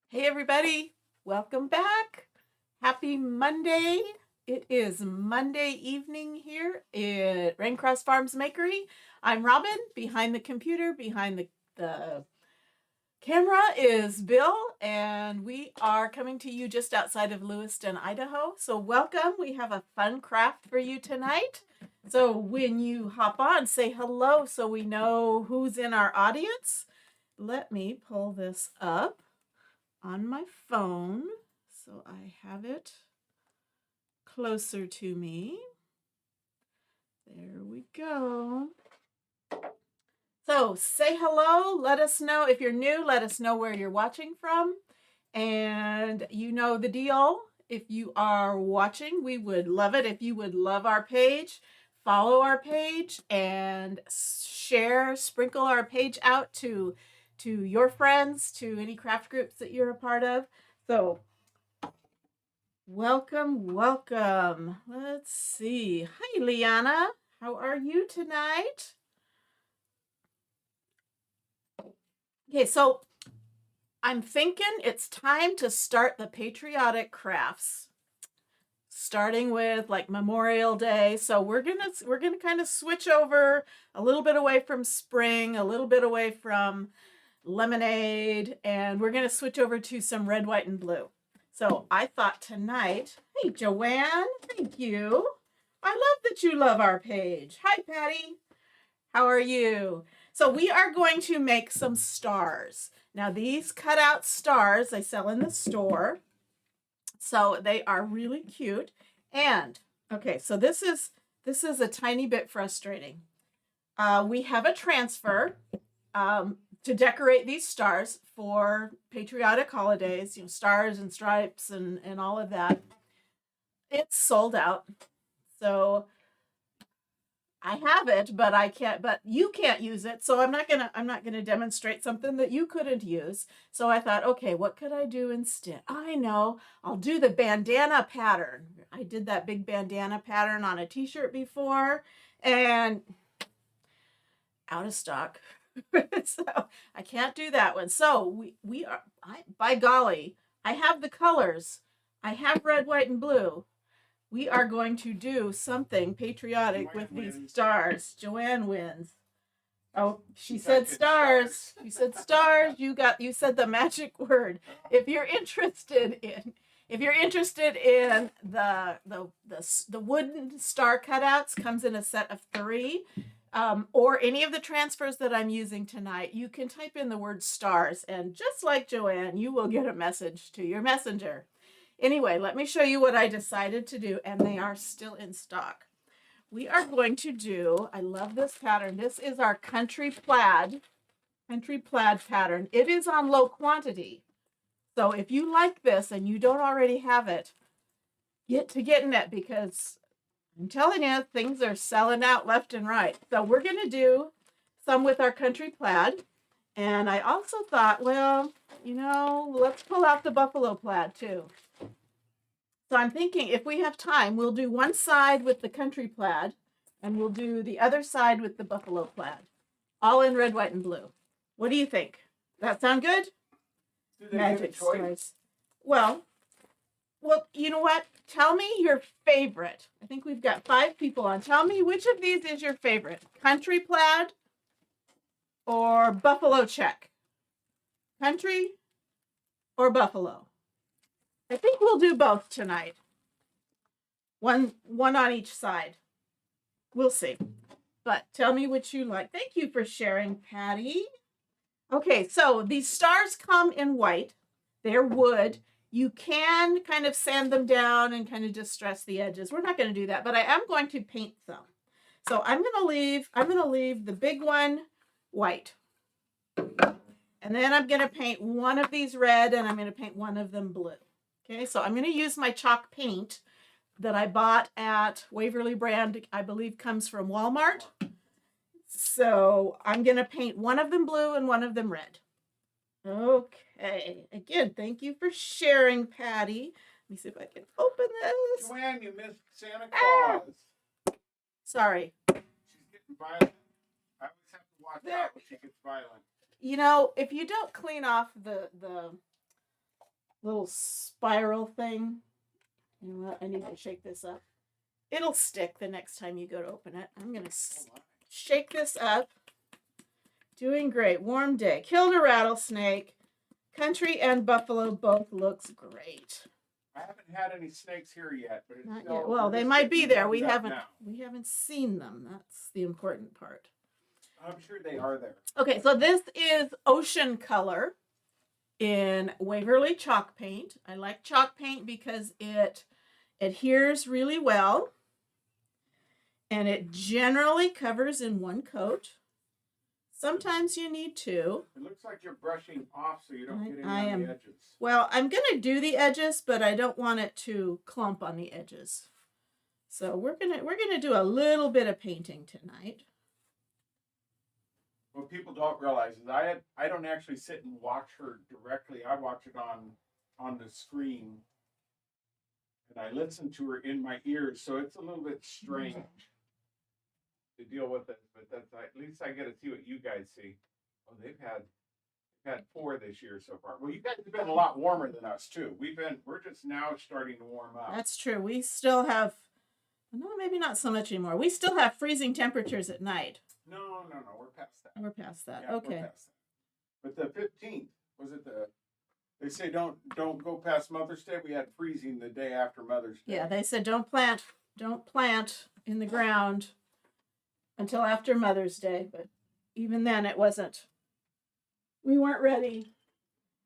Hey everybody, welcome back. Happy Monday. It is Monday evening here at Raincross Farms Makery. I'm Robin. Behind the computer, behind the camera is Bill, and we are coming to you just outside of Lewiston, Idaho. So welcome. We have a fun craft for you tonight. So when you hop on, say hello so we know who's in our audience. Let me pull this up on my phone so I have it closer to me. There we go. So say hello. Let us know if you're new. Let us know where you're watching from. And you know the deal. If you are watching, we would love it if you would love our page, follow our page, and share, sprinkle our page out to your friends, to any craft groups that you're a part of. So welcome, welcome. Let's see. Hi, Liana. How are you tonight? Okay, so I'm thinking it's time to start the patriotic crafts, starting with like Memorial Day. So we're gonna kind of switch over a little bit away from spring, a little bit away from lemonade, and we're gonna switch over to some red, white, and blue. So I thought tonight, hey Joanne, thank you. I love that you love our page. Hi Patty, how are you? So we are going to make some stars. Now these cutout stars I sell in the store. So they are really cute. And okay, so this is a tiny bit frustrating. We have a transfer to decorate these stars for patriotic holidays, stars and stripes and all of that. It's sold out. So I have it, but I can't, but you can't use it. So I'm not gonna demonstrate something that you couldn't use. So I thought, okay, what could I do instead? I know, I'll do the bandana pattern. I did that big bandana pattern on a t-shirt before and out of stock. So I can't do that one. So we are, by golly, I have the colors. I have red, white, and blue. We are going to do something patriotic with these stars. Joanne wins. Oh, she said stars. You said stars. You said the magic word. If you're interested in the wooden star cutouts, comes in a set of 3. Or any of the transfers that I'm using tonight, you can type in the word stars, and just like Joanne, you will get a message to your messenger. Anyway, let me show you what I decided to do, and they are still in stock. We are going to do, I love this pattern. This is our country plaid pattern. It is on low quantity. So if you like this and you don't already have it, get to getting it, because I'm telling you, things are selling out left and right. So we're going to do some with our country plaid. And I also thought, well, let's pull out the buffalo plaid too. So I'm thinking if we have time, we'll do one side with the country plaid and we'll do the other side with the buffalo plaid, all in red, white, and blue. What do you think? That sound good? Do they Magic give a choice? stars. Well, you know what? Tell me your favorite. I think we've got 5 people on. Tell me which of these is your favorite. Country plaid or buffalo check? Country or buffalo? I think we'll do both tonight. One on each side. We'll see. But tell me what you like. Thank you for sharing, Patty. Okay, so these stars come in white. They're wood. You can kind of sand them down and kind of distress the edges. We're not going to do that, but I am going to paint some. So I'm going to leave the big one white. And then I'm going to paint one of these red and I'm going to paint one of them blue. Okay, so I'm going to use my chalk paint that I bought at Waverly brand, I believe comes from Walmart. So I'm going to paint one of them blue and one of them red. Okay. Again, thank you for sharing, Patty. Let me see if I can open this. Joanne, you missed Santa Claus. Sorry. She's getting violent. I always have to watch out when she gets violent. If you don't clean off the little spiral thing. You know what? I need to shake this up. It'll stick the next time you go to open it. I'm going to shake this up. Doing great. Warm day. Killed a rattlesnake. Country and buffalo both looks great. I haven't had any snakes here yet, but it's Not still, yet. Well, we're they just might be getting there. warmed up now. We haven't seen them. That's the important part. I'm sure they are there. Okay, so this is Ocean Color in Waverly chalk paint. I like chalk paint because it adheres really well and it generally covers in one coat. Sometimes you need two. It looks like you're brushing off so you don't get any on the edges. Well, I'm going to do the edges, but I don't want it to clump on the edges. So we're going to do a little bit of painting tonight. What people don't realize is I don't actually sit and watch her directly. I watch it on the screen, and I listen to her in my ears, so it's a little bit strange to deal with it. But that's at least I get to see what you guys see. Oh, they've had 4 this year so far. Well, you guys have been a lot warmer than us too. We're just now starting to warm up. That's true. We still have, no, maybe not so much anymore. We still have freezing temperatures at night. No, we're past that. We're past that. Yeah, okay. We're past that. But the 15th, was it they say don't go past Mother's Day. We had freezing the day after Mother's Day. Yeah, they said don't plant in the ground until after Mother's Day, but even then we weren't ready.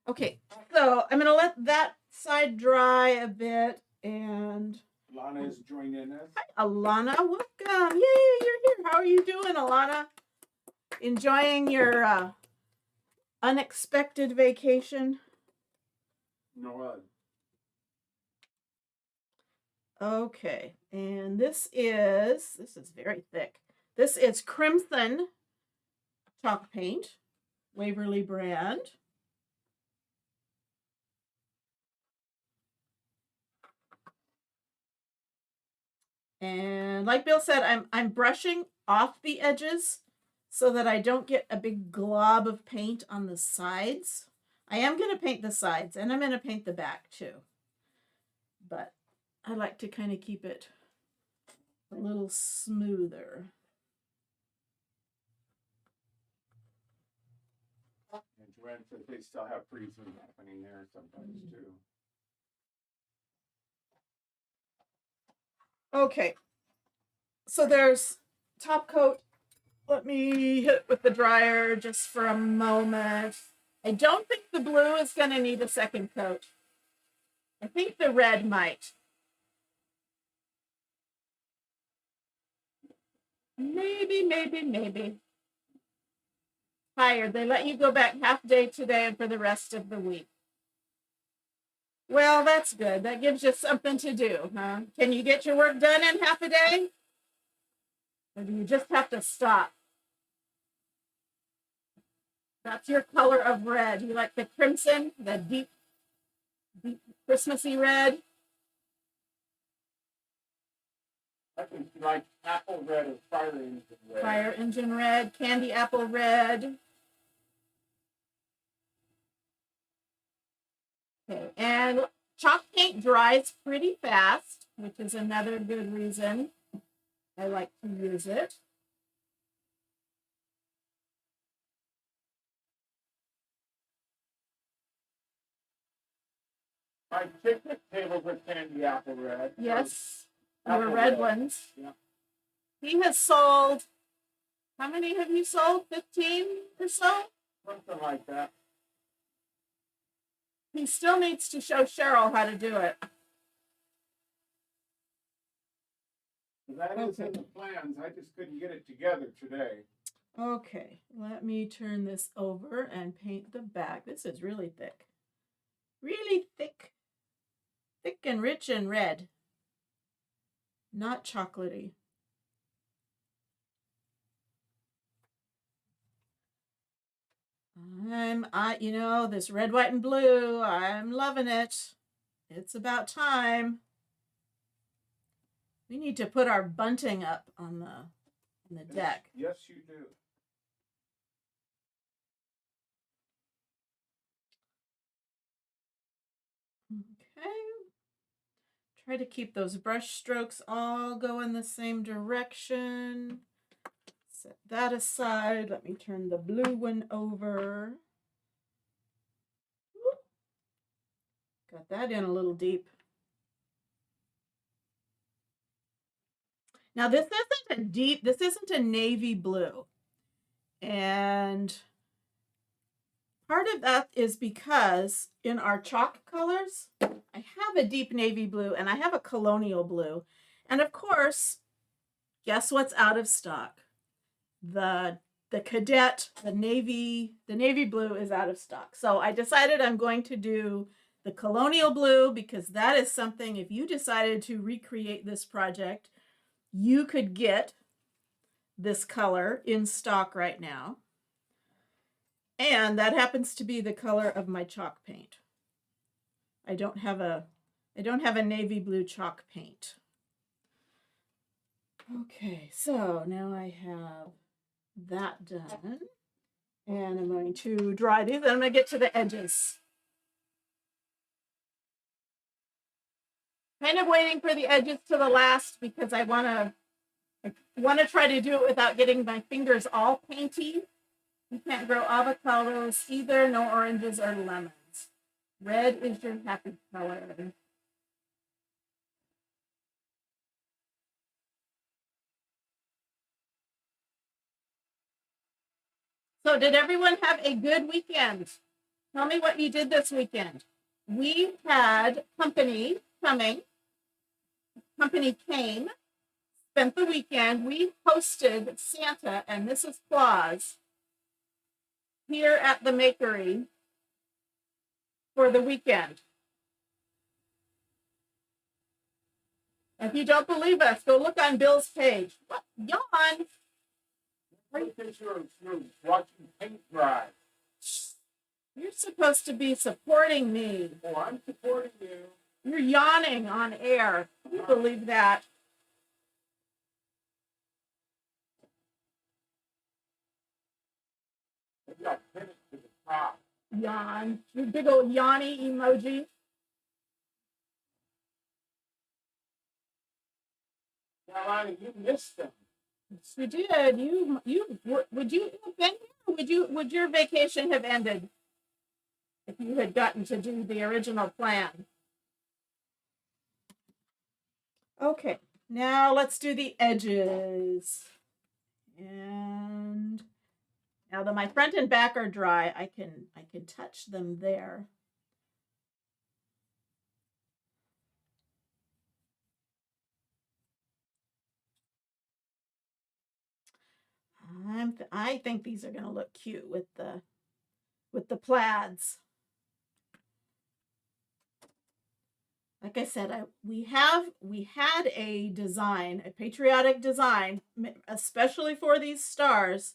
Okay, so I'm gonna let that side dry a bit, and Alana is joining us. Hi, Alana, welcome. Yay, you're here. How are you doing, Alana? Enjoying your unexpected vacation? No. Okay, and this is very thick. This is Crimson chalk paint, Waverly brand. And like Bill said, I'm brushing off the edges so that I don't get a big glob of paint on the sides. I am going to paint the sides and I'm going to paint the back too. But I like to kind of keep it a little smoother. And Joanne says they still have freezing happening there sometimes too. Okay, so there's top coat. Let me hit it with the dryer just for a moment. I don't think the blue is going to need a second coat. I think the red might. Maybe. Tired. They let you go back half day today and for the rest of the week. Well, that's good. That gives you something to do, huh? Can you get your work done in half a day? Or do you just have to stop? That's your color of red. You like the crimson, the deep Christmassy red? I think you like apple red or fire engine red. Fire engine red, candy apple red. Okay, and chalk paint dries pretty fast, which is another good reason I like to use it. My picnic tables are candy apple red. Yes, Apple your red red. ones. Yeah. He has sold, how many have you sold? 15 or so? Something like that. He still needs to show Cheryl how to do it. That is in the plans. I just couldn't get it together today. Okay, let me turn this over and paint the back. This is really thick. Really thick. Thick and rich and red. Not chocolatey. You know, this red, white, and blue, I'm loving it. It's about time. We need to put our bunting up on the deck. Yes, you do. Okay. Try to keep those brush strokes all go in the same direction. Set that aside. Let me turn the blue one over. Got that in a little deep. Now this isn't a navy blue. And part of that is because in our chalk colors, I have a deep navy blue and I have a colonial blue. And of course, guess what's out of stock? The cadet, the navy blue is out of stock. So I decided I'm going to do the colonial blue because that is something, if you decided to recreate this project, you could get this color in stock right now. And that happens to be the color of my chalk paint. I don't have a navy blue chalk paint. Okay, so now I have that done. And I'm going to dry these, and I'm going to get to the edges. Kind of waiting for the edges to the last because I want to try to do it without getting my fingers all painty. You can't grow avocados either, no oranges or lemons. Red is your happy color. So did everyone have a good weekend? Tell me what you did this weekend. We had company coming. Company came, spent the weekend. We hosted Santa and Mrs. Claus here at the Makery for the weekend. If you don't believe us, go look on Bill's page. What? Yawn. Because you're watching paint dry. You're supposed to be supporting me. Oh, I'm supporting you. You're yawning on air. Can you believe that? Maybe I'll pin it to the top. Yawn. Your big old yawny emoji. Carolina, you missed them. Yes, you did. Would you have been here? Would your vacation have ended if you had gotten to do the original plan? Okay, now let's do the edges. And now that my front and back are dry, I can touch them there. I think these are going to look cute with the plaids. Like I said, we had a design, a patriotic design, especially for these stars,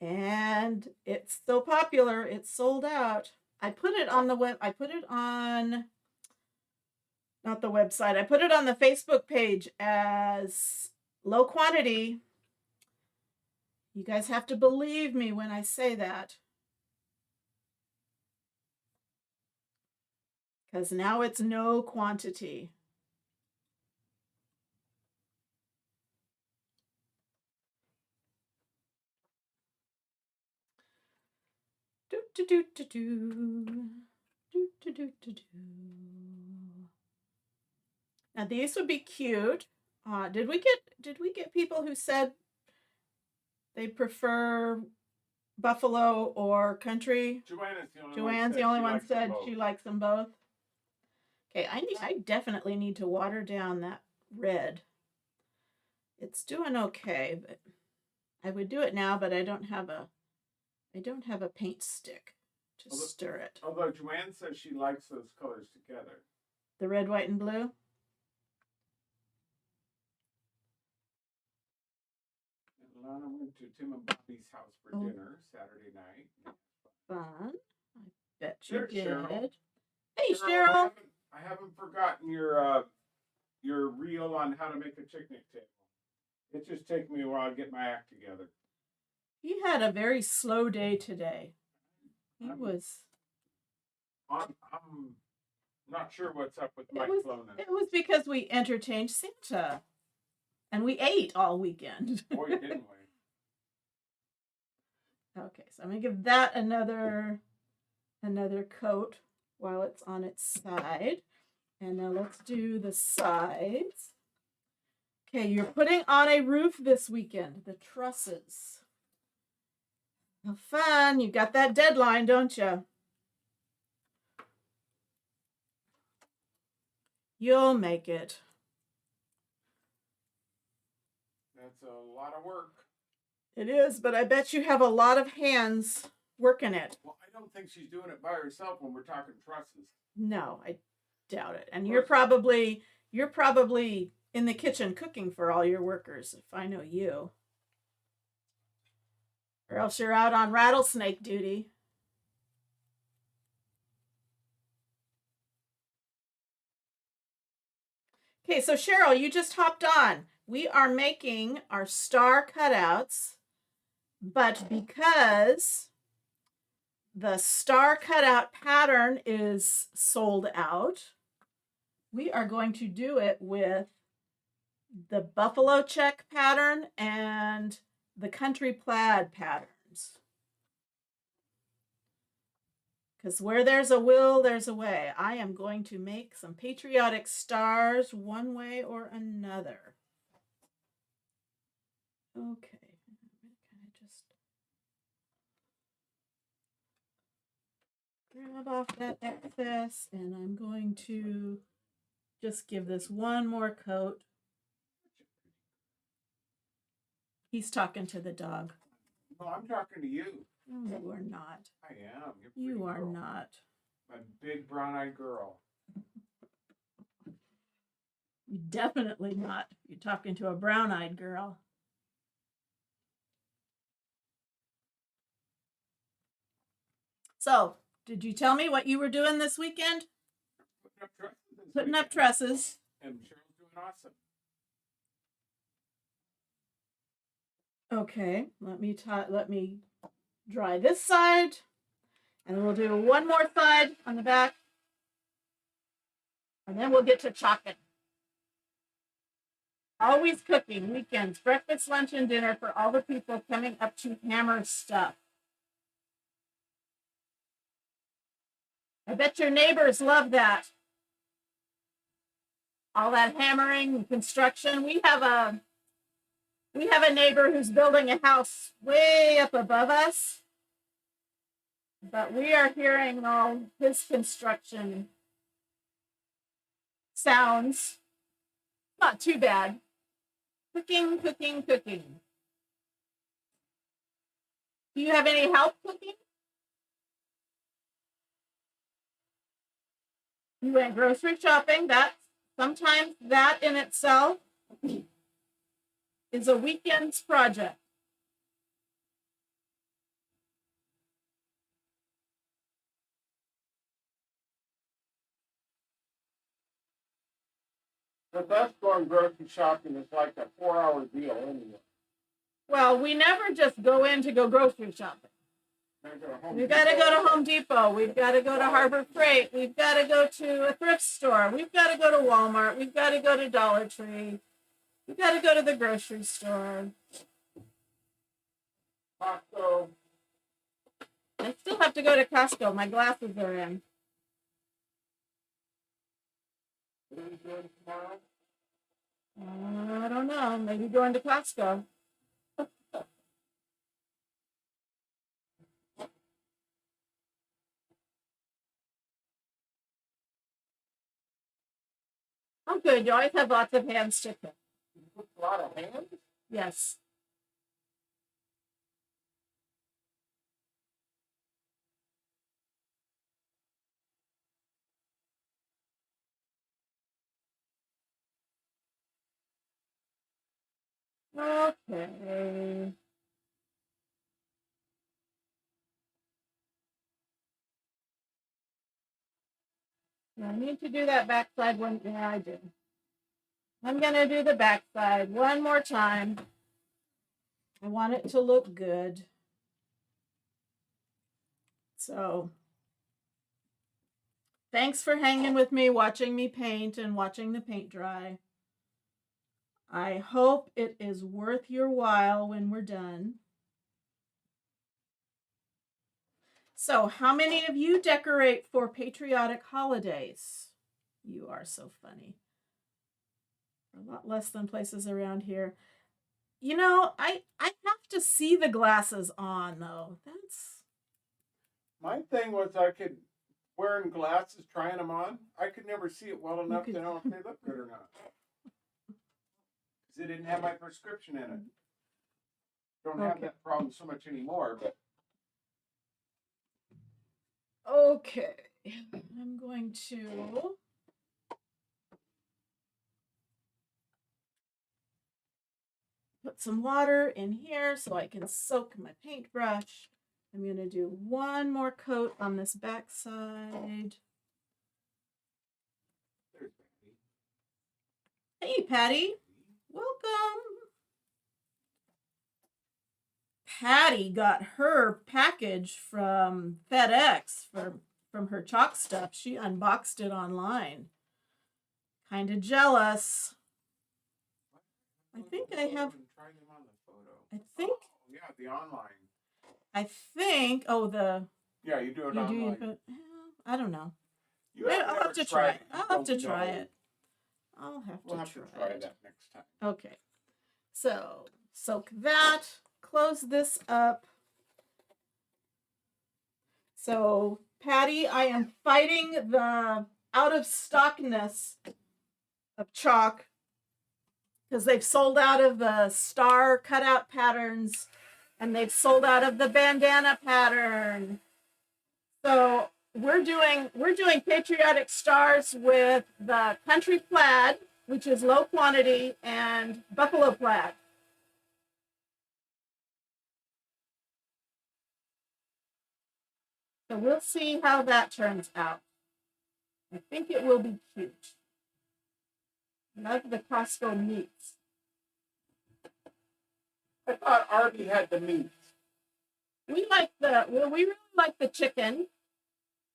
and it's so popular, it's sold out. I put it on the web. I put it on, not the website. I put it on the Facebook page as low quantity. You guys have to believe me when I say that. Because now it's no quantity. Do, do, do, do, do. Do, do, do, do, do. Now these would be cute. Did we get people who said they prefer buffalo or country? Joanne's the only one said she likes them both. Okay, I definitely need to water down that red. It's doing okay, but I would do it now, but I don't have a paint stick to stir it. Although Joanne says she likes those colors together. The red, white, and blue? Lana went to Tim and Bobby's house for dinner Saturday night. Fun. I bet you There's did. Cheryl. Hey, Cheryl. I haven't forgotten your reel on how to make a picnic table. It just takes me a while to get my act together. He had a very slow day today. He was. I'm Not sure what's up with Mike Sloan. It was because we entertained Santa. And we ate all weekend. Boy, didn't we? Okay, so I'm gonna give that another coat while it's on its side. And now let's do the sides. Okay, you're putting on a roof this weekend, the trusses. How fun. You got that deadline, don't you? You'll make it. That's a lot of work. It is, but I bet you have a lot of hands working it. Well, I don't think she's doing it by herself when we're talking trusses. No, I doubt it. And you're probably in the kitchen cooking for all your workers, if I know you. Or else you're out on rattlesnake duty. Okay, so Cheryl, you just hopped on. We are making our star cutouts, but because the star cutout pattern is sold out, we are going to do it with the buffalo check pattern and the country plaid patterns. Because where there's a will, there's a way. I am going to make some patriotic stars one way or another. Okay. Kind of just grab off that excess, and I'm going to just give this one more coat. He's talking to the dog. No, I'm talking to you. No, you are not. I am. You are girl. not. My big brown-eyed girl. You definitely not. You're talking to a brown-eyed girl. So, did you tell me what you were doing this weekend? Putting up tresses. And Cheryl's doing awesome. Okay, let me dry this side, and we'll do one more side on the back, and then we'll get to chalking. Always cooking, weekends, breakfast, lunch, and dinner for all the people coming up to hammer stuff. I bet your neighbors love that. All that hammering and construction. We have a neighbor who's building a house way up above us, but we are hearing all his construction sounds. Not too bad. Cooking, cooking, cooking. Do you have any help cooking? You went grocery shopping. Sometimes that in itself is a weekend's project. The best going grocery shopping is like a 4-hour deal anyway. Well, we never just go in to go grocery shopping. We've got to go to Home Depot. We've got to go to Harbor Freight. We've got to go to a thrift store. We've got to go to Walmart. We've got to go to Dollar Tree. We've got to go to the grocery store. Costco. I still have to go to Costco. My glasses are in. What are you doing tomorrow? I don't know. Maybe going to Costco. I'm good. You always have lots of hands to cook. You put a lot of hands? Yes. Okay. I need to do that backside one. Yeah, I do. I'm going to do the backside one more time. I want it to look good. So, Thanks for hanging with me, watching me paint and watching the paint dry. I hope it is worth your while when we're done. So, how many of you decorate for patriotic holidays? You are so funny. A lot less than places around here. You know, I have to see the glasses on though. That's My thing was I could wearing glasses, trying them on. I could never see it well enough to know if they look good or not. Because they didn't have my prescription in it. Don't have that problem so much anymore, but okay. I'm going to put some water in here so I can soak my paintbrush. I'm going to do one more coat on this back side. there's Hey, Patty. Welcome. Patty got her package from FedEx from her chalk stuff. She unboxed it online. Kind of jealous. I think I have. Try them on the photo. I think. Oh, yeah, the online. I think. Oh, the. Yeah, you do it You online. do. I don't know. You I'll have to try it. I'll have to try it. We'll have to try try it. that next time. Okay. So soak that. Close this up. So, Patty, I am fighting the out of stockness of chalk because they've sold out of the star cutout patterns and they've sold out of the bandana pattern. So we're doing patriotic stars with the country plaid, which is low quantity, and buffalo plaid. So we'll see how that turns out. I think it will be cute. Love the Costco meats. I thought Arby had the meat. We really like the chicken.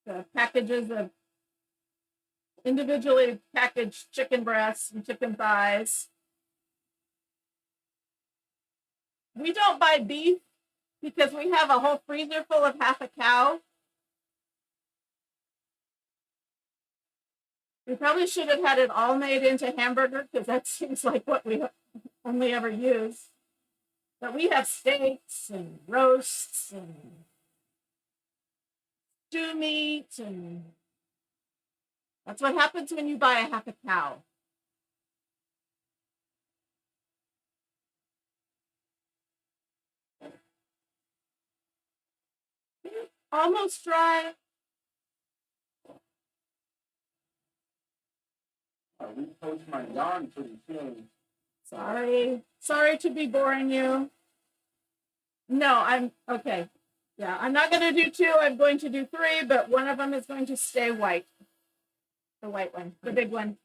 The packages of individually packaged chicken breasts and chicken thighs. We don't buy beef because we have a whole freezer full of half a cow. We probably should have had it all made into hamburger because that seems like what we only ever use. But we have steaks and roasts and stew meat, and that's what happens when you buy a half a cow. Almost dry. We post my yarn pretty soon. Sorry to be boring you. No, I'm okay. Yeah, I'm not going to do 2. I'm going to do 3, but one of them is going to stay white. The white one, the big one.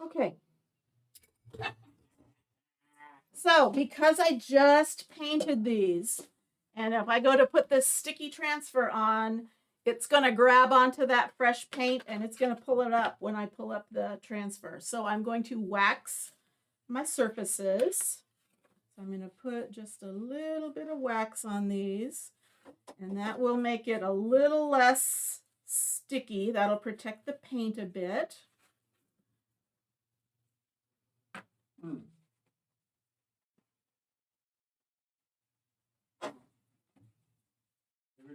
Okay. So, because I just painted these, and if I go to put this sticky transfer on, it's going to grab onto that fresh paint and it's going to pull it up when I pull up the transfer. So I'm going to wax my surfaces. So I'm going to put just a little bit of wax on these, and that will make it a little less sticky. That'll protect the paint a bit. Every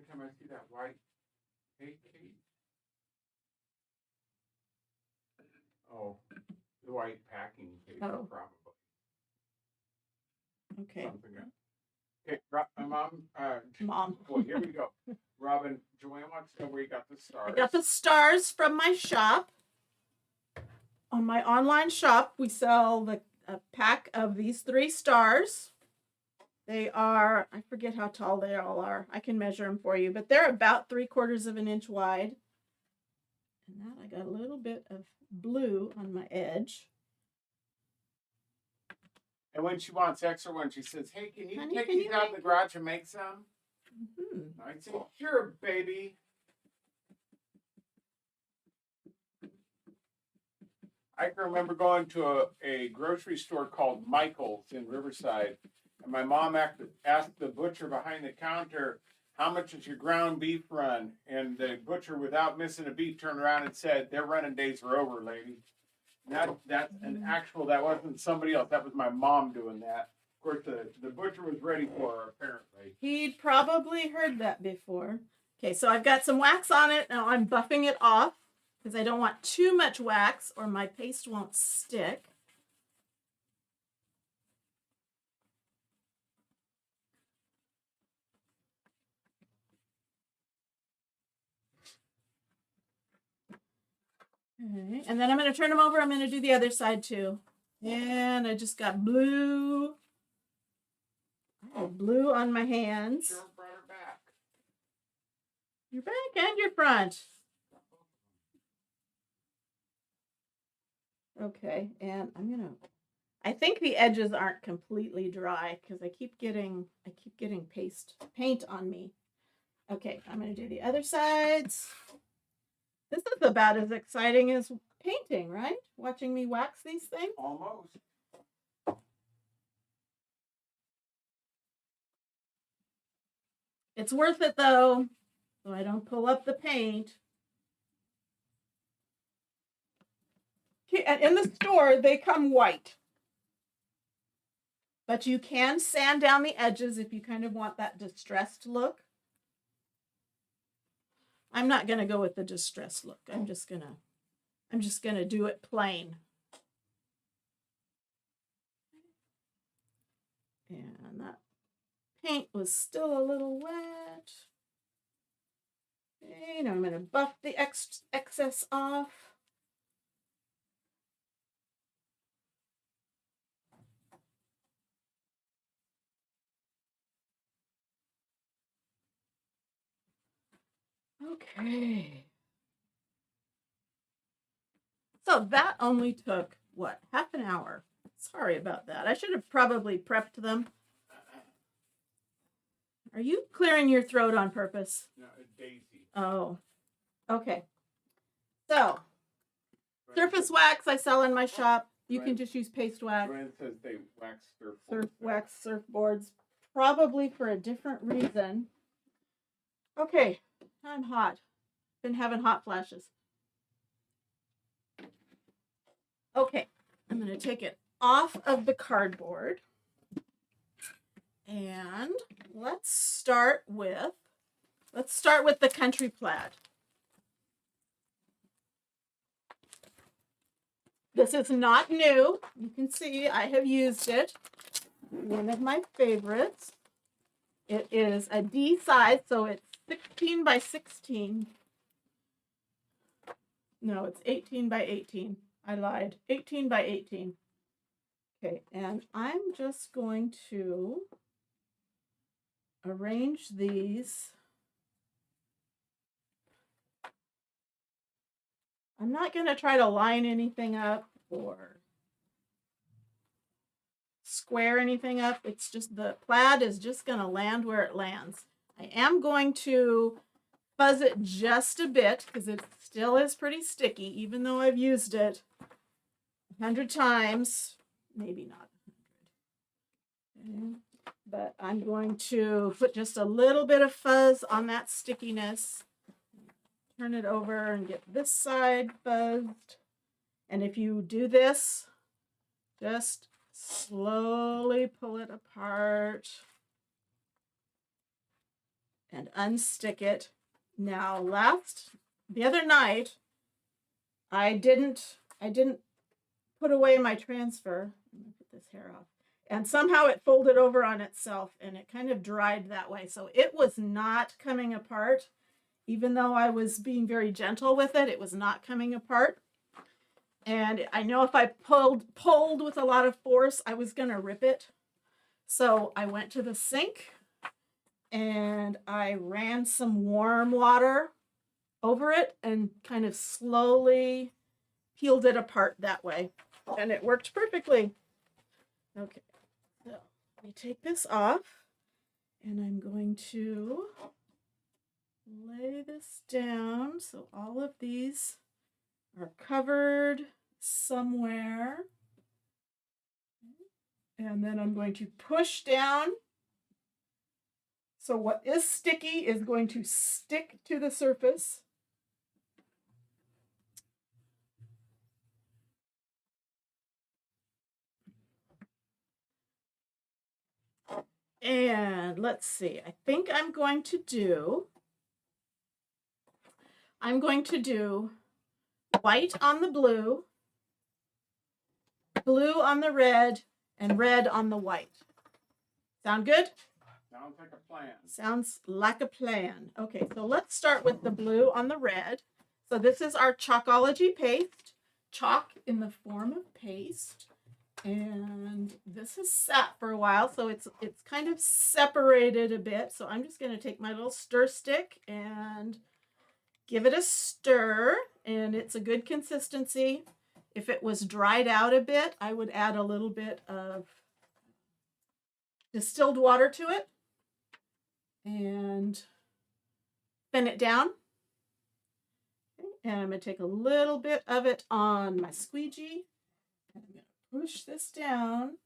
time I see that white cake. Oh, the white packing case, Oh. probably. Okay. Something else. Okay, Mom. Mom. Well, here we go. Robin, Joanne wants to know where you got the stars. I got the stars from my shop. On my online shop, we sell a pack of these 3 stars. They are, I forget how tall they all are. I can measure them for you, but they're about 3/4 of an inch wide. And that I got a little bit of blue on my edge. And when she wants extra ones, she says, "Hey, can you Honey, take can these you out of the garage and make some?" I say, here, baby. I can remember going to a grocery store called Michael's in Riverside, and my mom asked the butcher behind the counter, how much is your ground beef run? And the butcher, without missing a beat, turned around and said, their running days are over, lady. That's an actual, that wasn't somebody else. That was my mom doing that. Of course, the butcher was ready for her, apparently. He'd probably heard that before. Okay, so I've got some wax on it. Now I'm buffing it off because I don't want too much wax or my paste won't stick. Okay, and then I'm going to turn them over. I'm going to do the other side too. And I just got blue. I have blue on my hands. Sure brought her back. Your back and your front. Okay, and I think the edges aren't completely dry because I keep getting paint on me. Okay, I'm gonna do the other sides. This is about as exciting as painting, right? Watching me wax these things. Almost. It's worth it though, so I don't pull up the paint. Okay, and in the store they come white. But you can sand down the edges if you kind of want that distressed look. I'm not gonna go with the distressed look. I'm just gonna do it plain. And that paint was still a little wet. Okay, now I'm gonna buff the excess off. Okay. So that only took, what, half an hour? Sorry about that. I should have probably prepped them. Are you clearing your throat on purpose? No, Daisy. Oh, okay. So, surface wax I sell in my shop. You can just use paste wax. Joanne says they wax Wax surfboards, probably for a different reason. Okay, I'm hot. Been having hot flashes. Okay, I'm going to take it off of the cardboard. And let's start with the country plaid. This is not new. You can see I have used it. One of my favorites. It is a D size, so it's 16 by 16. No, it's 18 by 18. I lied. 18 by 18. Okay, and I'm just going to arrange these. I'm not going to try to line anything up or square anything up. It's just the plaid is just going to land where it lands. I am going to fuzz it just a bit because it still is pretty sticky, even though I've used it 100 times. Maybe not 100. Okay. But I'm going to put just a little bit of fuzz on that stickiness. Turn it over and get this side fuzzed. And if you do this, just slowly pull it apart and unstick it. Now, the other night, I didn't put away my transfer. Let me put this hair off. And somehow it folded over on itself and it kind of dried that way. So it was not coming apart. Even though I was being very gentle with it, it was not coming apart. And I know if I pulled with a lot of force, I was going to rip it. So I went to the sink and I ran some warm water over it and kind of slowly peeled it apart that way. And it worked perfectly. Okay, so let me take this off. And I'm going to lay this down so all of these are covered somewhere. And then I'm going to push down. So what is sticky is going to stick to the surface. And let's see, I think I'm going to do white on the blue, blue on the red, and red on the white. Sound good? Sounds like a plan. Sounds like a plan. Okay, so let's start with the blue on the red. So this is our Chalkology paste, chalk in the form of paste. And this has sat for a while, so it's kind of separated a bit. So I'm just going to take my little stir stick and give it a stir, and it's a good consistency. If it was dried out a bit, I would add a little bit of distilled water to it and thin it down. And I'm going to take a little bit of it on my squeegee. And I'm going to push this down.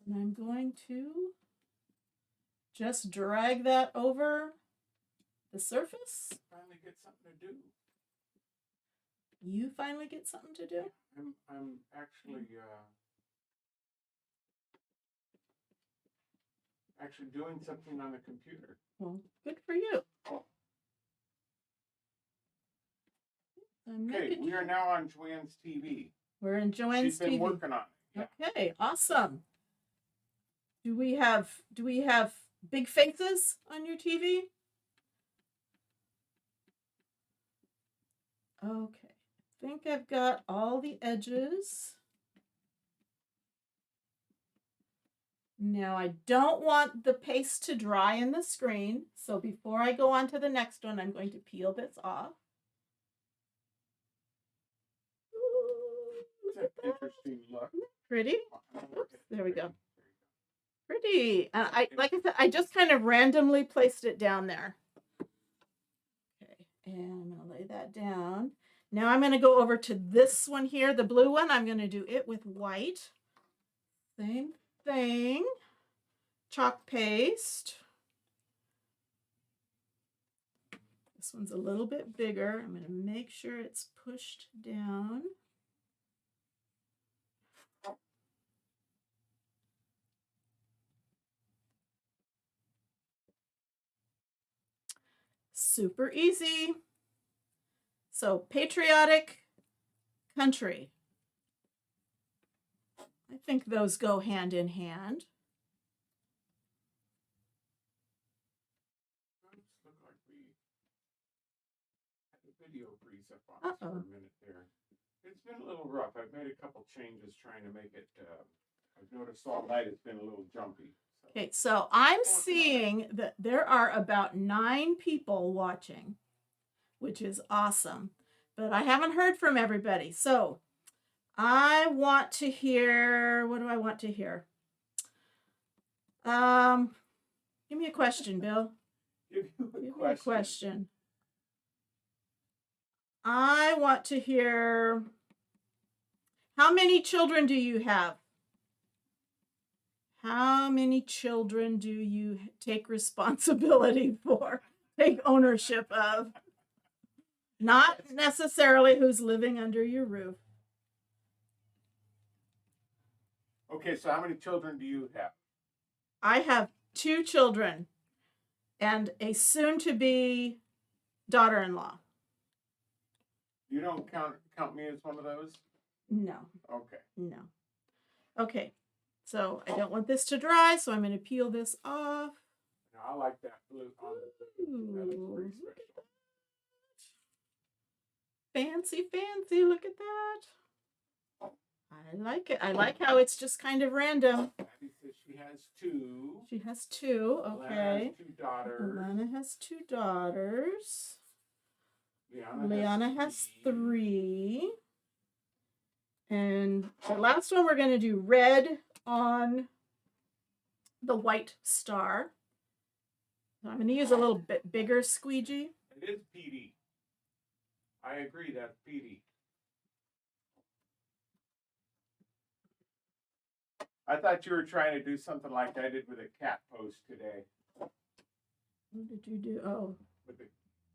And I'm going to just drag that over the surface. Finally get something to do. You finally get something to do? I'm actually doing something on the computer. Well, good for you. Okay, we are now on Joanne's TV. We're in Joanne's She's been TV. working on it. Yeah. Okay, awesome. Do we have big faces on your TV? Okay, I think I've got all the edges. Now I don't want the paste to dry in the screen, so before I go on to the next one, I'm going to peel this off. It's an interesting look. Pretty. Oops, there we go. Pretty. Like I said, I just kind of randomly placed it down there. Okay, and I'm going to lay that down. Now I'm going to go over to this one here, the blue one. I'm going to do it with white. Same thing. Chalk paste. This one's a little bit bigger. I'm going to make sure it's pushed down. Super easy. So, patriotic country. I think those go hand in hand. Looks like we had the video freeze up on us for a minute there. It's been a little rough. I've made a couple changes trying to make it. I've noticed all night it's been a little jumpy. So. Okay, so I'm seeing that there are about 9 people watching, which is awesome. But I haven't heard from everybody. So I want to hear, what do I want to hear? Give me a question, Bill. Give you Give me a a question. I want to hear, how many children do you have? How many children do you take responsibility for, take ownership of? Not necessarily who's living under your roof. Okay, so how many children do you have? I have 2 children and a soon-to-be daughter-in-law. You don't count me as one of those? No. Okay. No. Okay. So I don't want this to dry, so I'm going to peel this off. No, I like that blue on the blue. That is pretty special. Fancy, fancy. Look at that. I like it. I like how it's just kind of random. Abby says she has 2. She has 2. Okay. Lana has 2 daughters. Lana has 2 daughters. Liana has 3. And the last one we're going to do red on the white star. So I'm going to use a little bit bigger squeegee. It is peaty. I agree, that's peaty. I thought you were trying to do something like I did with a cat post today. What did you do? Oh, With the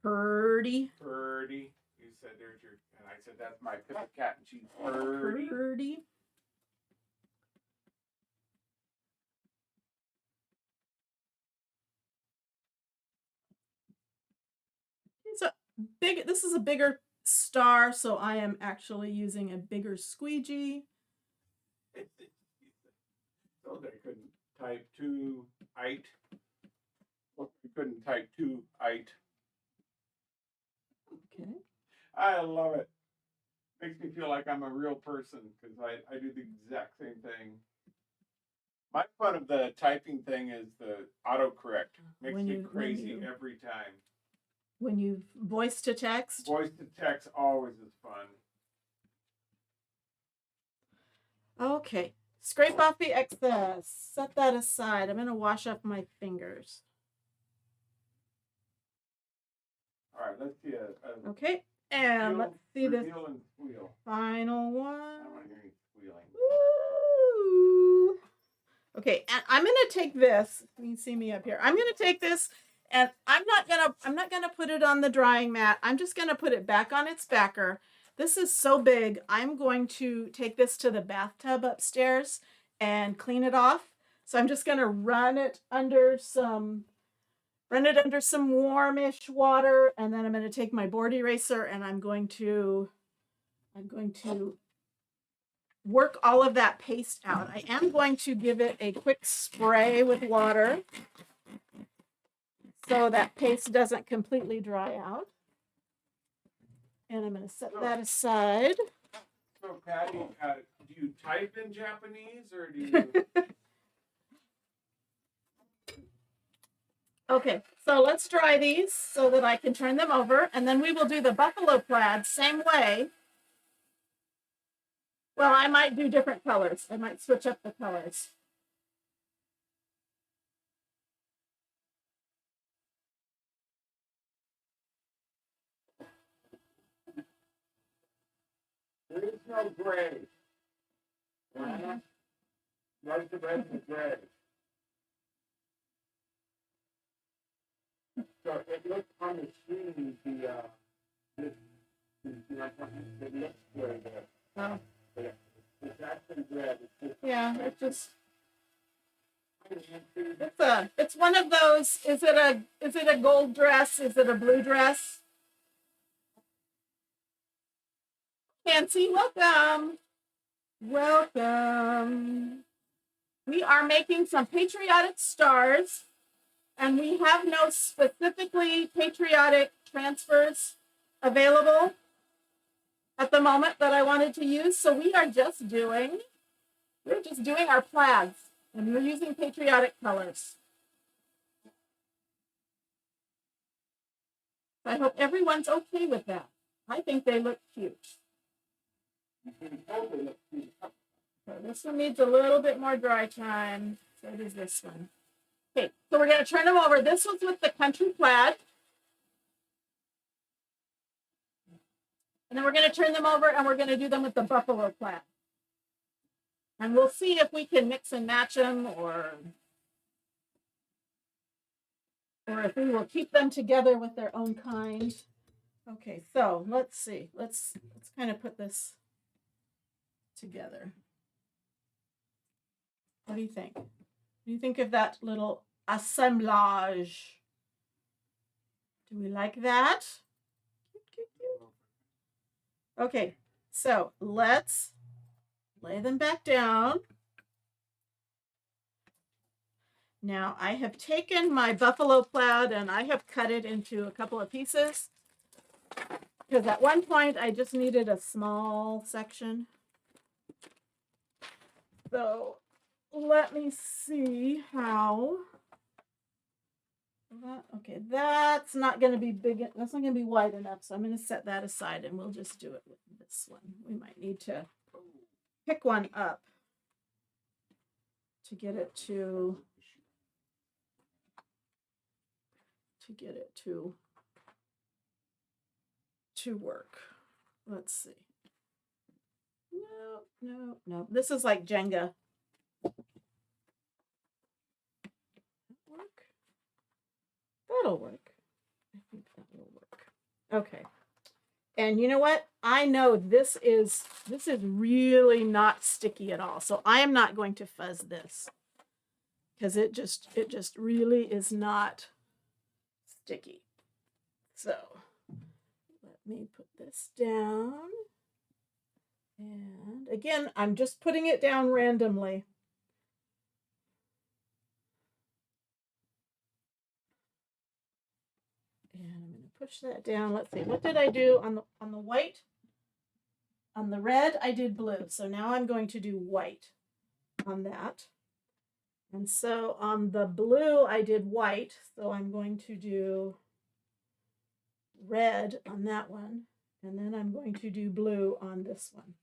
Purdy. Purdy. You said there's your, and I said that's my cat and cheese Purdy. Purdy. It's a big, this is a bigger star, so I am actually using a bigger squeegee. So they couldn't type 2 ite. Well, you couldn't type 2 ite. Okay. I love it. Makes me feel like I'm a real person because I do the exact same thing. My fun of the typing thing is the autocorrect. Makes me crazy every time. When you voice to text? Voice to text always is fun. Okay. Scrape off the excess. Set that aside. I'm going to wash up my fingers. All right, let's see a okay. And let's see this and squeal. final one. I want to hear you squealing. Woo! Okay, and I'm gonna take this. You can see me up here. I'm gonna take this, and I'm not gonna put it on the drying mat. I'm just gonna put it back on its backer. This is so big. I'm going to take this to the bathtub upstairs and clean it off. So I'm just gonna run it under some warmish water, and then I'm gonna take my board eraser and I'm going to work all of that paste out. I am going to give it a quick spray with water so that paste doesn't completely dry out. And I'm going to set that aside. So, Patty, do you type in Japanese or do you? Okay, so let's dry these so that I can turn them over, and then we will do the buffalo plaid same way. Well, I might do different colors. I might switch up the colors. There is no gray. Where's the red and the gray? So it looks on the screen, it looks gray there. Oh. It's actually red. Yeah, it's one of those. Is it a gold dress? Is it a blue dress? Fancy, welcome. Welcome. We are making some patriotic stars, and we have no specifically patriotic transfers available at the moment that I wanted to use. So we're just doing our plaids, and we're using patriotic colors. I hope everyone's okay with that. I think they look cute. So this one needs a little bit more dry time. So does this one. Okay, so we're going to turn them over. This one's with the country plaid. And then we're going to turn them over and we're going to do them with the buffalo plaid. And we'll see if we can mix and match them or if we will keep them together with their own kind. Okay, so let's see. Let's kind of put this together. What do you think? What do you think of that little assemblage? Do we like that? Okay, so let's lay them back down. Now I have taken my buffalo plaid and I have cut it into a couple of pieces because at one point I just needed a small section. So let me see how. Okay, that's not going to be big. That's not going to be wide enough. So I'm going to set that aside and we'll just do it with this one. We might need to pick one up to get it to. to get it to work. Let's see. No, no, no. This is like Jenga. Work. That'll work. I think that will work. Okay. And you know what? I know this is really not sticky at all. So I am not going to fuzz this because it just really is not sticky. So let me put this down. And again, I'm just putting it down randomly. And I'm going to push that down. Let's see. What did I do on the white? On the red, I did blue. So now I'm going to do white on that. And so on the blue, I did white. So I'm going to do red on that one. And then I'm going to do blue on this one.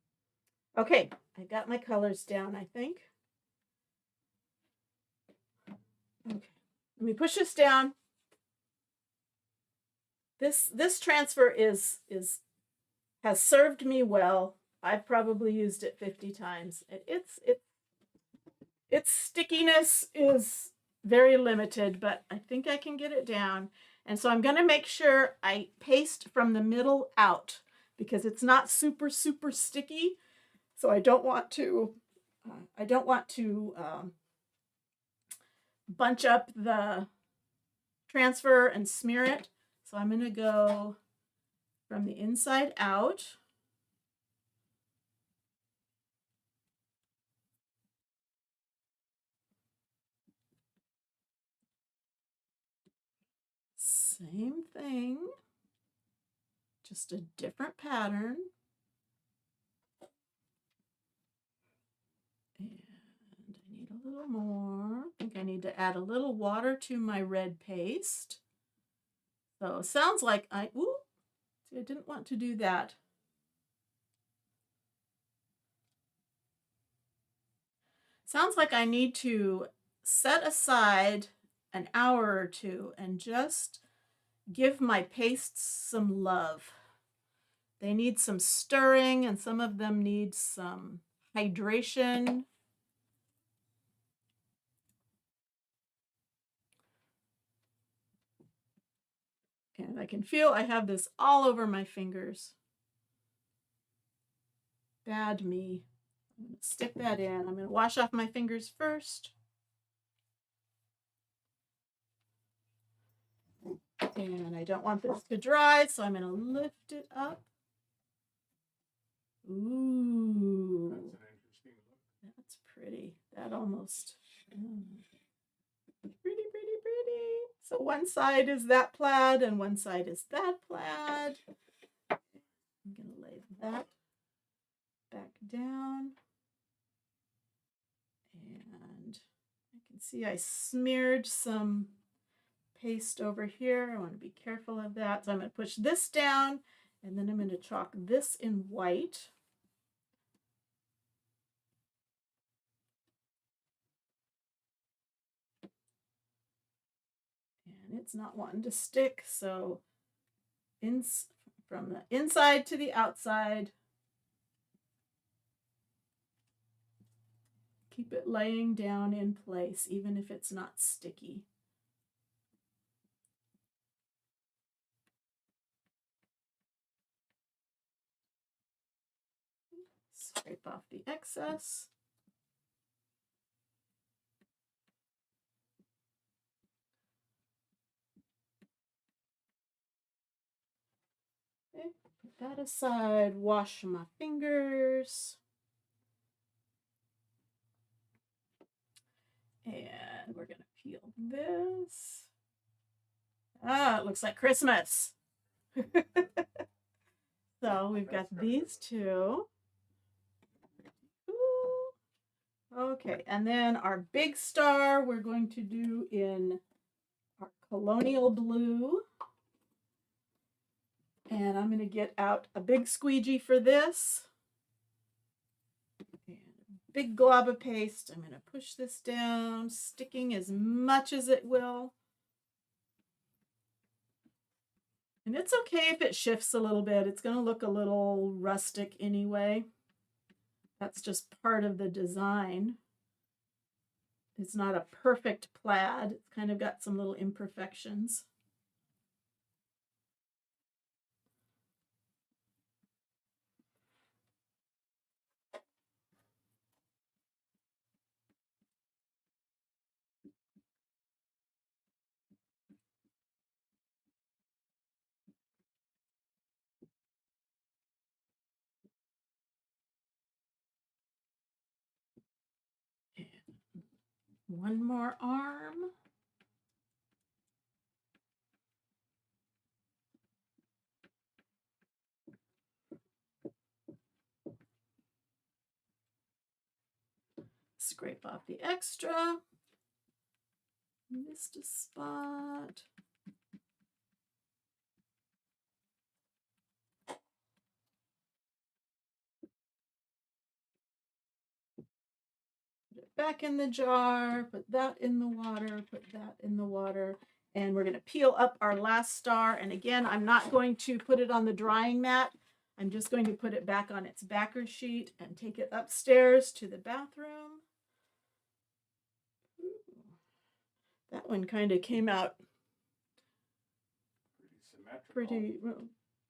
Okay, I got my colors down, I think. Okay, let me push this down. This transfer has served me well. I've probably used it 50 times. Its stickiness is very limited, but I think I can get it down. And so I'm going to make sure I paste from the middle out because it's not super sticky. So I don't want to bunch up the transfer and smear it. So I'm going to go from the inside out. Same thing, just a different pattern. And I need a little more. I think I need to add a little water to my red paste. So it sounds like I didn't want to do that. Sounds like I need to set aside an hour or two and just give my pastes some love. They need some stirring and some of them need some hydration. And I can feel I have this all over my fingers. Bad me. I'm going to stick that in. I'm going to wash off my fingers first. And I don't want this to dry, so I'm going to lift it up. Ooh. That's an interesting look. That's pretty. That almost... Pretty. So one side is that plaid and one side is that plaid. I'm going to lay that back down. And I can see I smeared some paste over here. I want to be careful of that. So I'm going to push this down and then I'm going to chalk this in white. And it's not wanting to stick, so from the inside to the outside, keep it laying down in place, even if it's not sticky. Scrape off the excess. Okay, put that aside, wash my fingers. And we're going to peel this. Ah, it looks like Christmas. So we've got these two. Ooh. Okay, and then our big star we're going to do in our colonial blue. And I'm going to get out a big squeegee for this. And a big glob of paste. I'm going to push this down, sticking as much as it will. And it's okay if it shifts a little bit. It's going to look a little rustic anyway. That's just part of the design. It's not a perfect plaid. It's kind of got some little imperfections. One more arm. Scrape off the extra. Missed a spot. Put it back in the jar, put that in the water, put that in the water. And we're going to peel up our last star. And again, I'm not going to put it on the drying mat. I'm just going to put it back on its backer sheet and take it upstairs to the bathroom. That one kind of came out pretty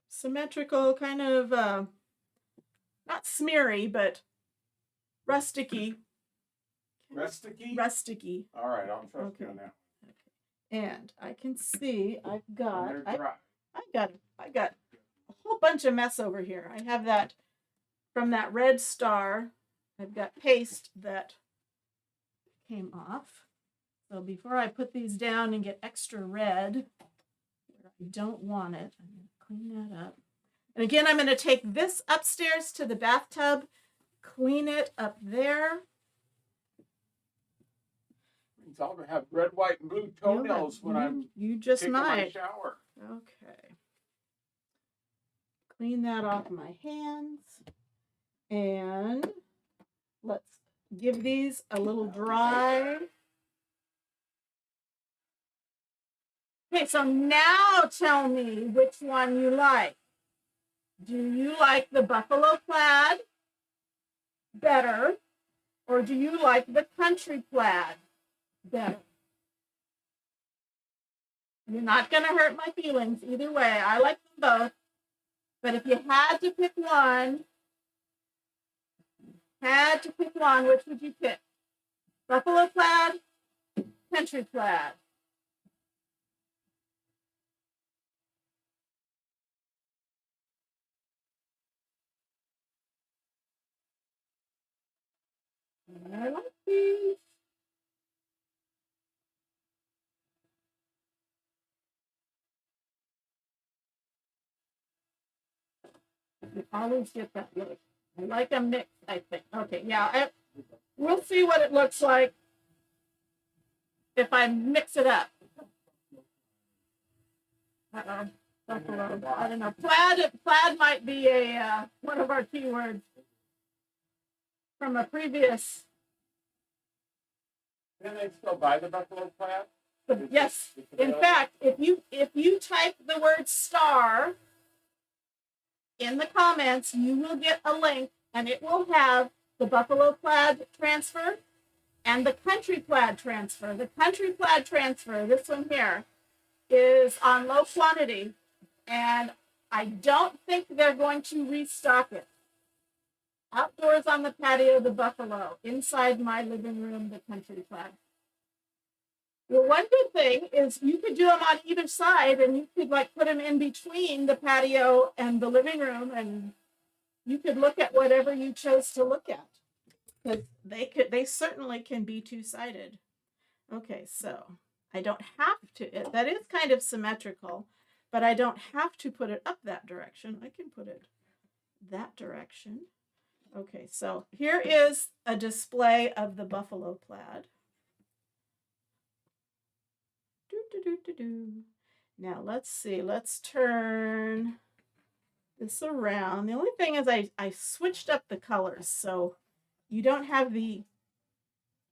symmetrical, kind of not smeary, but rusticy. Rusticy? Rusticy. All right, I'll trust you on that. And I can see I've got And they're dry. I got a whole bunch of mess over here. I have that from that red star. I've got paste that came off. So before I put these down and get extra red, I don't want it. I'm going to clean that up. And again, I'm going to take this upstairs to the bathtub, clean it up there. It's all going to have red, white, and blue toenails when I'm you just taking might. my shower. Okay. Clean that off my hands. And let's give these a little dry. Okay, so now tell me which one you like. Do you like the buffalo plaid better, or do you like the country plaid better? You're not going to hurt my feelings either way. I like them both. But if you had to pick one, which would you pick? Buffalo plaid, country plaid? I like these. You always get that look. I like a mix, I think. Okay, yeah, we'll see what it looks like if I mix it up. Uh-oh. Buffalo. I don't know. Plaid might be a one of our keywords from a previous. Can they still buy the buffalo plaid? Yes. In fact, if you type the word star in the comments, you will get a link, and it will have the buffalo plaid transfer and the country plaid transfer. The country plaid transfer, this one here, is on low quantity, and I don't think they're going to restock it. Outdoors on the patio, the buffalo. Inside my living room, the country plaid. Well, one good thing is you could do them on either side, and you could like put them in between the patio and the living room, and you could look at whatever you chose to look at. Because they certainly can be two-sided. Okay, so I don't have to, that is kind of symmetrical, but I don't have to put it up that direction. I can put it that direction. Okay, so here is a display of the buffalo plaid. Now let's see, let's turn this around. The only thing is I switched up the colors, so you don't have the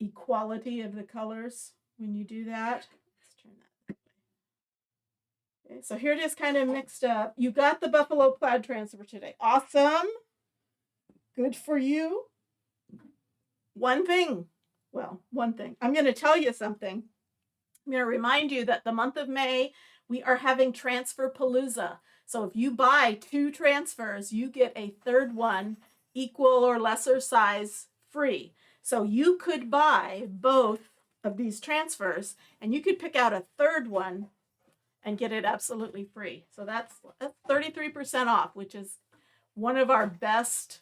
equality of the colors when you do that. Let's turn that. Okay, so here it is kind of mixed up. You got the buffalo plaid transfer today. Awesome. Good for you. One thing. I'm going to tell you something. I'm going to remind you that the month of May, we are having Transfer Palooza. So if you buy 2 transfers, you get a third one equal or lesser size free. So you could buy both of these transfers and you could pick out a third one and get it absolutely free. So that's 33% off, which is one of our best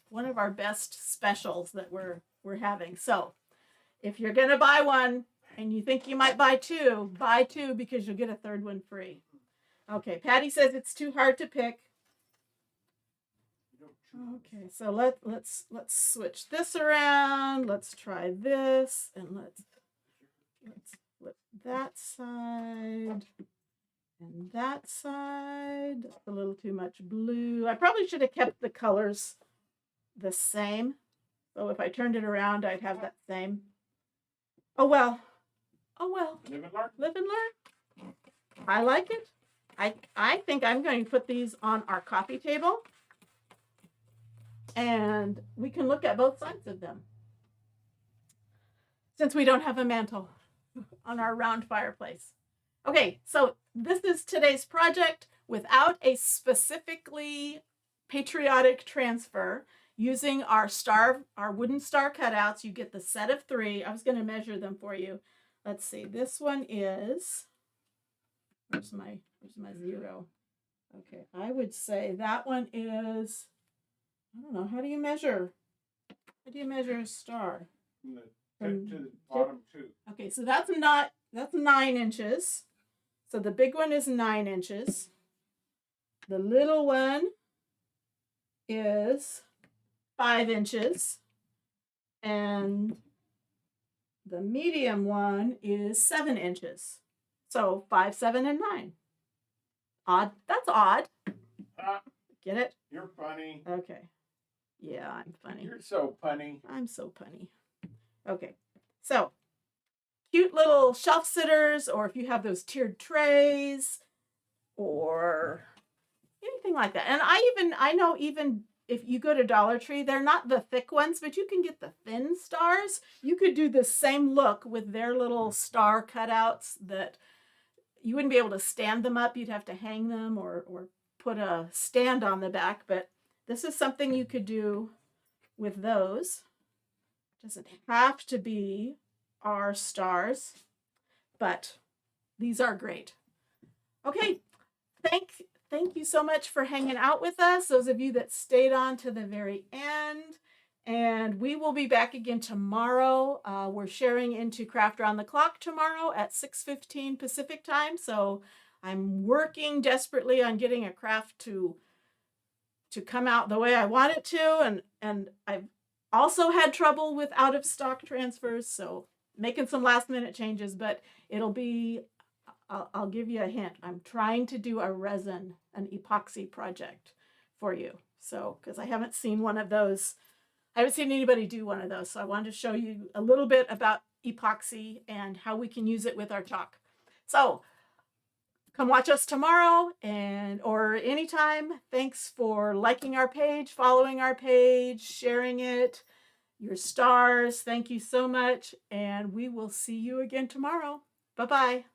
specials that we're having. So if you're going to buy one and you think you might buy 2, buy 2 because you'll get a third one free. Okay, Patty says it's too hard to pick. Okay, so let's switch this around. Let's try this and let's flip that side and that side. That's a little too much blue. I probably should have kept the colors the same. So if I turned it around, I'd have that same. Oh well. Oh well. Live and learn. Live and learn. I like it. I think I'm going to put these on our coffee table. And we can look at both sides of them. Since we don't have a mantle on our round fireplace. Okay, so this is today's project without a specifically patriotic transfer. Using our wooden star cutouts, you get the set of 3. I was going to measure them for you. Let's see. This one is, where's my 0? Okay, I would say that one is, I don't know, how do you measure a star? From the tip to the bottom 2. Okay, so that's 9 inches. So the big one is 9 inches. The little one is 5 inches. And the medium one is 7 inches. So 5, 7, and 9. Odd. That's odd. Get it? You're funny. Okay. Yeah, I'm funny. You're so punny. I'm so punny. Okay. So cute little shelf sitters, or if you have those tiered trays or anything like that. And I know even if you go to Dollar Tree, they're not the thick ones, but you can get the thin stars. You could do the same look with their little star cutouts that you wouldn't be able to stand them up. You'd have to hang them or put a stand on the back. But this is something you could do with those. It doesn't have to be our stars, but these are great. Okay, thank you so much for hanging out with us, those of you that stayed on to the very end. And we will be back again tomorrow. We're sharing into Craft Around the Clock tomorrow at 6:15 Pacific time. So I'm working desperately on getting a craft to come out the way I want it to. And I've also had trouble with out of stock transfers. So making some last minute changes, but it'll be, I'll give you a hint. I'm trying to do an epoxy project for you. So, because I haven't seen one of those. I haven't seen anybody do one of those. So I wanted to show you a little bit about epoxy and how we can use it with our chalk. So come watch us tomorrow or anytime. Thanks for liking our page, following our page, sharing it, your stars. Thank you so much. And we will see you again tomorrow. Bye-bye.